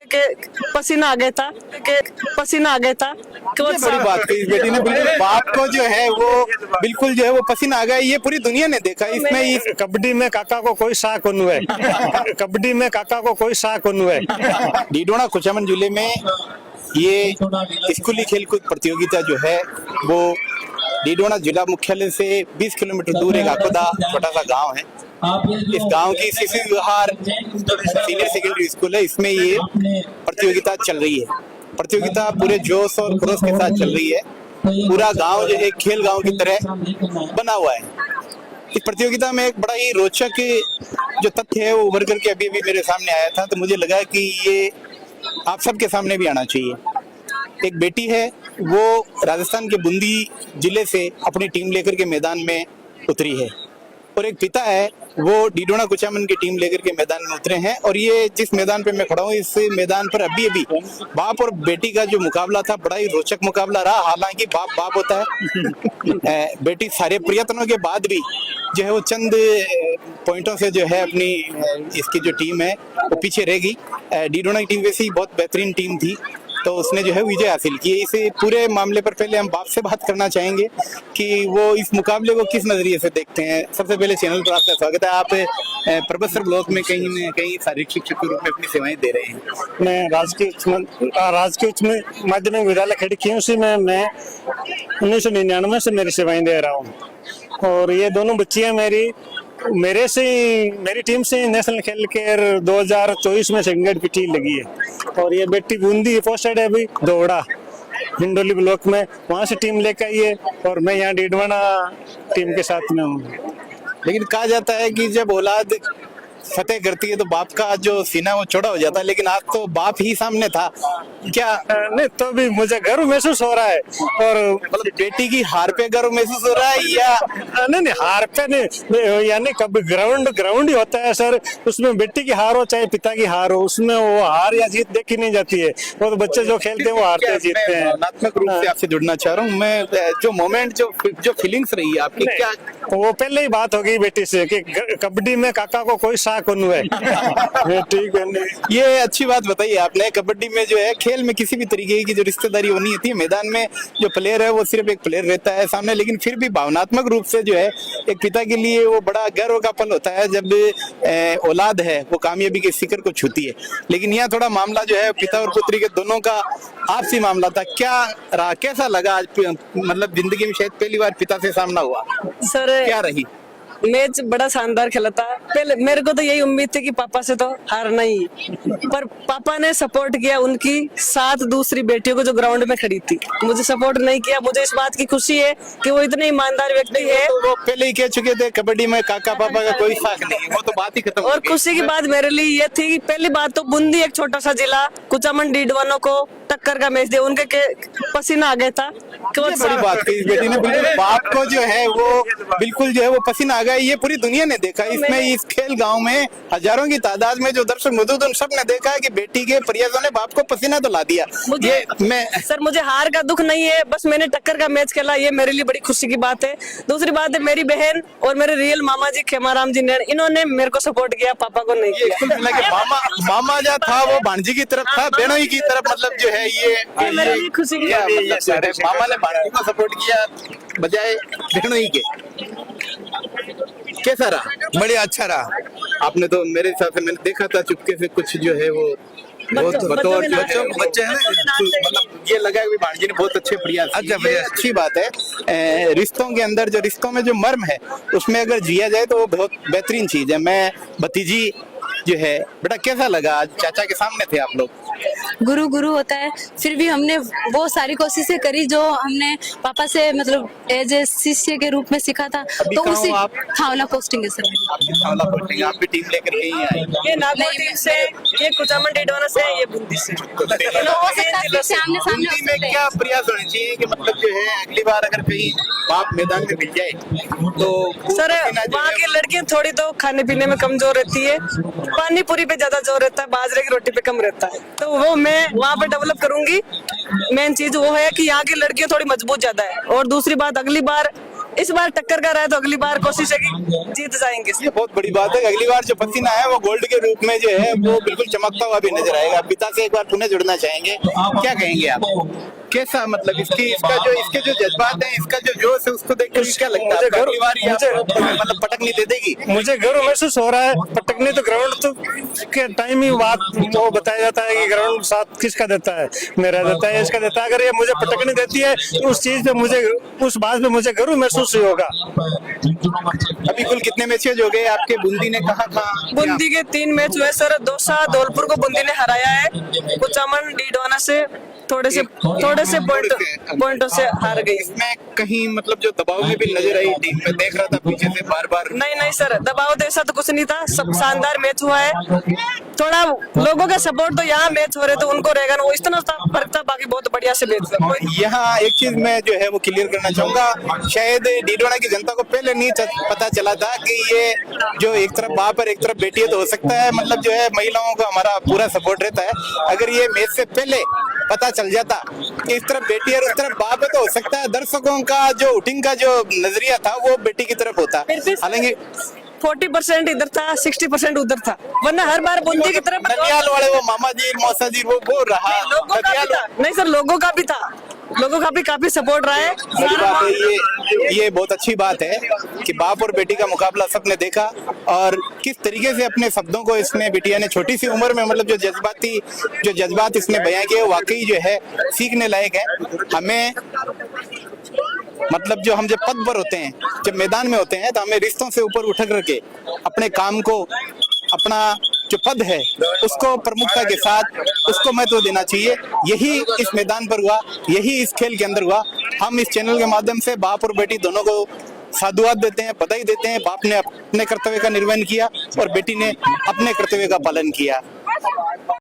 के पसीना आ गया था पसीना आ गया था बड़ी बात कही इस बेटी ने। बिल्कुल बाप को जो है वो बिल्कुल जो है वो पसीना आ गया। ये पूरी दुनिया ने देखा। इसमें इस कबड्डी में काका को कोई शाह कौन हुआ है। कबड्डी में काका को कोई शाह कौन हुआ है। डीडोना कुचामन जिले में ये स्कूली खेलकूद प्रतियोगिता जो है वो डीडोना जिला मुख्यालय से 20 किलोमीटर दूर एक आकोदा छोटा सा गांव है। इस गांव की सीसी विहार सीनियर सेकेंडरी स्कूल है। इसमें ये प्रतियोगिता चल रही है। प्रतियोगिता पूरे जोश और खरोश के साथ चल रही है। पूरा गांव जो है खेल गांव की तरह बना हुआ है। इस प्रतियोगिता में एक बड़ा ही रोचक जो तथ्य है वो उभर करके अभी अभी मेरे सामने आया था, तो मुझे लगा कि ये आप सबके सामने भी आना चाहिए। एक बेटी है वो राजस्थान के बूंदी जिले से अपनी टीम लेकर के मैदान में उतरी है, और एक पिता है वो डीडोना कुचामन की टीम लेकर के मैदान में उतरे हैं। और ये जिस मैदान पे मैं खड़ा हूँ इस मैदान पर अभी अभी बाप और बेटी का जो मुकाबला था बड़ा ही रोचक मुकाबला रहा। हालांकि बाप बाप होता है, बेटी सारे प्रयत्नों के बाद भी जो है वो चंद पॉइंटों से जो है अपनी इसकी जो टीम है वो पीछे रह गई। डीडोना की टीम वैसे ही बहुत बेहतरीन टीम थी, तो उसने जो है विजय हासिल की। इस पूरे मामले पर पहले हम बाप से बात करना चाहेंगे कि वो इस मुकाबले को किस नजरिए से देखते हैं। सबसे पहले चैनल पर आपका स्वागत है। आप प्रबस्तर ब्लॉक में कहीं न कहीं शारीरिक शिक्षक के रूप में अपनी सेवाएं दे रहे हैं। मैं राजकीय उच्च माध्यमिक विद्यालय खिड़कियों से मैं 1999 से मेरी सेवाएं दे रहा हूँ। और ये दोनों बच्चियां मेरी टीम से नेशनल खेल के 2024 में सेकंड ग्रेड पिटी लगी है। और ये बेटी बूंदी पोस्टेड है अभी दौड़ा हिंडोली ब्लॉक में, वहां से टीम लेकर आई है। और मैं यहाँ डीडवाना टीम के साथ में हूँ। लेकिन कहा जाता है कि जब औलाद फतेह करती है तो बाप का जो सीना वो चौड़ा हो जाता है, लेकिन आज तो बाप ही सामने था। क्या नहीं तो भी मुझे गर्व महसूस हो रहा है। और मतलब बेटी की हार पे गर्व महसूस हो रहा है या नहीं हार पे नहीं, यानी कभी ग्राउंड ही होता है सर। उसमें बेटी की हार हो चाहे पिता की हार हो, उसमें वो हार या जीत देखी नहीं जाती है। वो तो बच्चे जो खेलते हैं वो हारते जीतते हैं। भावनात्मक रूप से आपसे जुड़ना चाह रहा हूँ मैं। जो मोमेंट जो फीलिंग्स रही है आपकी, क्या वो पहले ही बात हो गई बेटी से कि कबड्डी में काका को कोई शाह कौन हुआ है। ठीक है, ये अच्छी बात बताई आपने। कबड्डी में जो है खेल में किसी भी तरीके की जो रिश्तेदारी होनी होती है, मैदान में जो प्लेयर है वो सिर्फ एक प्लेयर रहता है सामने, लेकिन फिर भी भावनात्मक रूप से जो है एक पिता के लिए वो बड़ा गर्व का पल होता है जब औलाद है वो कामयाबी के शिखर को छूती है। लेकिन यहाँ थोड़ा मामला जो है पिता और पुत्री के दोनों का आपसी मामला था। क्या रहा, कैसा लगा आज? मतलब जिंदगी में शायद पहली बार पिता से सामना हुआ सर। क्या रही? मैच बड़ा शानदार खेला था। पहले मेरे को तो यही उम्मीद थी कि पापा से तो हारना ही, पर पापा ने सपोर्ट किया। उनकी 7 दूसरी बेटियों को जो ग्राउंड में खड़ी थी मुझे सपोर्ट नहीं किया। मुझे इस बात की खुशी है कि वो इतने ईमानदार व्यक्ति है। वो पहले ही कह चुके थे कबड्डी में काका पापा का कोई साथ नहीं, वो तो बात ही खत्म। और खुशी की बात मेरे लिए ये थी कि पहली बात तो बूंदी एक छोटा सा जिला कुचामन डीडवाना को टक्कर का मैच दिया। उनके पसीना आ गया था। बड़ी बात कही इस बेटी ने। बिल्कुल बाप को जो है वो बिल्कुल जो है वो पसीना आ गया। ये पूरी दुनिया ने देखा। इसमें इस खेल गांव में हजारों की तादाद में जो दर्शक मौजूद उन सब ने देखा है कि बेटी के प्रयासों ने बाप को पसीना तो ला दिया। मुझे हार का दुख नहीं है, बस मैंने टक्कर का मैच खेला, ये मेरे लिए बड़ी खुशी की बात है। दूसरी बात है मेरी बहन और मेरे रियल मामा जी खेमाराम जी ने इन्होंने मेरे को सपोर्ट किया, पापा को नहीं किया। मामा जो था वो भांजी की तरफ था, बेनोई की तरफ। मतलब जो है ये मेरे लिए खुशी की बात है। मामा ने भांजी को सपोर्ट किया बजाय बेनोई के। कैसा रहा? बढ़िया, अच्छा रहा। आपने तो मेरे हिसाब से मैंने देखा था चुपके से कुछ जो है वो बच्चे हैं ना, मतलब ये लगा कि भांजी ने बहुत अच्छे प्रयास। अच्छी बात है। रिश्तों के अंदर रिश्तों में जो मर्म है उसमें अगर जिया जाए तो वो बहुत बेहतरीन चीज है। मैं भतीजी जो है, बेटा कैसा लगा आज? चाचा के सामने थे आप लोग। गुरु होता है, फिर भी हमने वो सारी कोशिशें करी जो हमने पापा से मतलब एज ए शिष्य के रूप में सीखा था। तो उसी खावला पोस्टिंग है सर। आप भी टीम लेकर के ही आए? ये नागौर टीम से, ये कुचामन डीडवाना से, ये बूंदी से। बूंदी में क्या प्रयास होने चाहिए कि मतलब जो है अगली बार अगर कहीं बाप मैदान में मिल जाए तो सर वहाँ की लड़कियां थोड़ी तो खाने पीने में कमजोर रहती है, पानी पूरी पे ज्यादा जोर रहता है, बाजरे की रोटी पे कम रहता है। तो वो मैं वहाँ पे डेवलप करूंगी। मेन चीज वो है कि यहाँ की लड़कियां थोड़ी मजबूत ज्यादा है। और दूसरी बात, अगली बार इस बार टक्कर का रहा है तो अगली बार कोशिश है कि जीत जाएंगे। ये बहुत बड़ी बात है। अगली बार जो पसीना है वो गोल्ड के रूप में जो है वो बिल्कुल चमकता हुआ भी नजर आएगा। पिता से एक बार पुनः जुड़ना चाहेंगे, क्या कहेंगे आप? कैसा मतलब इसके जो जज्बात है, इसका जो जोश है, उसको देख कर क्या लगता है? अगली बार ये मतलब पटकनी दे देगी? मुझे गर्व महसूस हो रहा है। पटकनी तो ग्राउंड तो के टाइम ही बात वो बताया जाता है कि ग्राउंड साथ किसका देता है, मेरा देता है, इसका देता है। अगर ये मुझे पटकनी देती है तो उस चीज पे मुझे, उस बात पे मुझे गर्व महसूस ही होगा। अभी कुल कितने मैचेज हो गए आपके? बूंदी ने कहा था बूंदी के 3 मैच हुए सर। दौसा धौलपुर को बूंदी ने हराया है, कुचामन डीडवाना से थोड़े से पॉइंटों से हार गई। इसमें कहीं मतलब जो दबाव में भी नजर आई टीम में, देख रहा था पीछे से बार नहीं सर, दबाव तो ऐसा तो कुछ नहीं था। सब शानदार मैच हुआ है। थोड़ा लोगों का सपोर्ट तो यहाँ मैच हो रहे तो उनको रहेगा ना, वो इतना फर्क था। बाकी बहुत बढ़िया से मैच हुआ। यहाँ एक चीज मैं जो है वो क्लियर करना चाहूंगा, शायद डीडवाना की जनता को पहले नहीं पता चला था कि ये जो एक तरफ बाप और एक तरफ बेटी है, तो हो सकता है मतलब जो है महिलाओं का हमारा पूरा सपोर्ट रहता है। अगर ये मैच से पहले पता चल जाता कि इस तरफ बेटी है और उस तरफ बाप है, तो हो सकता है दर्शकों का जो वोटिंग का जो नजरिया था वो बेटी की तरफ होता। हालांकि 40% इधर था, 60% उधर था, वरना हर बार बूंदी की तरफ ननियाल वाले वो मामा जी मौसा जी वो रहा। लोगों का भी था। नहीं सर, लोगों का भी था, लोगों का भी काफी सपोर्ट रहा है। बड़ी बात है ये बहुत अच्छी बात है कि बाप और बेटी का मुकाबला सबने देखा और किस तरीके से अपने शब्दों को इसने बिटिया ने छोटी सी उम्र में मतलब जो जज्बात इसने बयां किए वाकई जो है सीखने लायक है। हमें मतलब जो हम जब पद पर होते हैं, जब मैदान में होते हैं, तो हमें रिश्तों से ऊपर उठ करके अपने काम को, अपना जो पद है उसको प्रमुखता के साथ उसको महत्व देना चाहिए। यही इस मैदान पर हुआ, यही इस खेल के अंदर हुआ। हम इस चैनल के माध्यम से बाप और बेटी दोनों को साधुवाद देते हैं, बधाई देते हैं। बाप ने अपने कर्तव्य का निर्वहन किया और बेटी ने अपने कर्तव्य का पालन किया।